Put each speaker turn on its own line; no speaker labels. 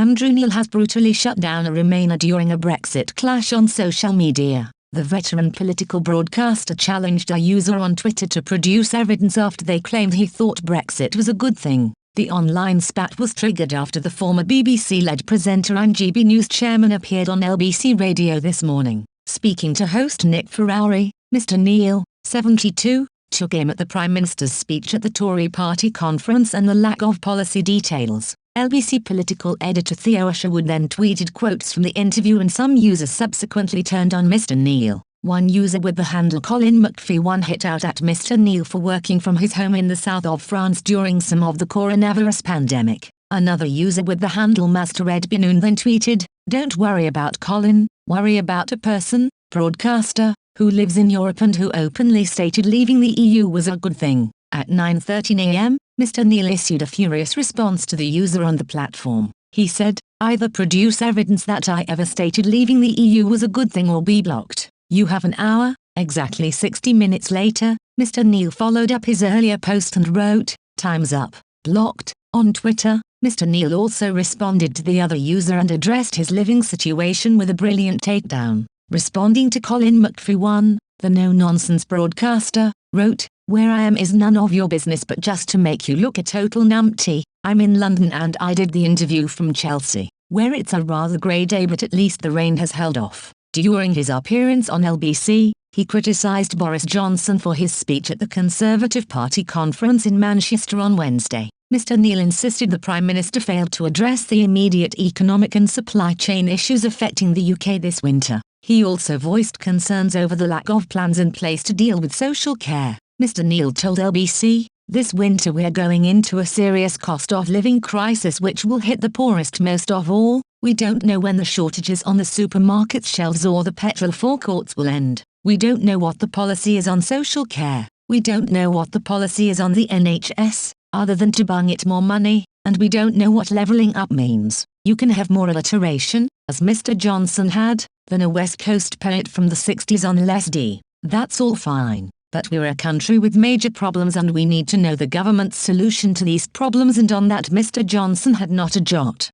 Andrew Neil has brutally shut down a Remainer during a Brexit clash on social media. The veteran political broadcaster challenged a user on Twitter to produce evidence after they claimed he thought Brexit was a good thing. The online spat was triggered after the former BBC-led presenter and GB News chairman appeared on LBC Radio this morning. Speaking to host Nick Ferrari, Mr. Neil, 72, took aim at the Prime Minister's speech at the Tory party conference and the lack of policy details. LBC political editor Theo Sherwood then tweeted quotes from the interview, and some users subsequently turned on Mr. Neil. One user with the handle Colin McPhee hit out at Mr. Neil for working from his home in the south of France during some of the coronavirus pandemic. Another user with the handle Master Ed Binoon then tweeted, "Don't worry about Colin, worry about a person, broadcaster, who lives in Europe and who openly stated leaving the EU was a good thing." At 9:13 a.m., Mr. Neil issued a furious response to the user on the platform. He said, "Either produce evidence that I ever stated leaving the EU was a good thing or be blocked. You have an hour." Exactly 60 minutes later, Mr. Neil followed up his earlier post and wrote, "Time's up, blocked." On Twitter, Mr. Neil also responded to the other user and addressed his living situation with a brilliant takedown. Responding to Colin McPhee, the no-nonsense broadcaster wrote, "Where I am is none of your business, but just to make you look a total numpty, I'm in London and I did the interview from Chelsea, where it's a rather grey day but at least the rain has held off." During his appearance on LBC, he criticised Boris Johnson for his speech at the Conservative Party conference in Manchester on Wednesday. Mr. Neil insisted the Prime Minister failed to address the immediate economic and supply chain issues affecting the UK this winter. He also voiced concerns over the lack of plans in place to deal with social care. Mr. Neil told LBC, "This winter we're going into a serious cost of living crisis which will hit the poorest most of all. We don't know when the shortages on the supermarket shelves or the petrol forecourts will end. We don't know what the policy is on social care. We don't know what the policy is on the NHS, other than to bung it more money, and we don't know what levelling up means. You can have more alliteration, as Mr. Johnson had, than a West Coast poet from the 60s on LSD. That's all fine. But we're a country with major problems and we need to know the government's solution to these problems, and on that Mr. Johnson had not a jot.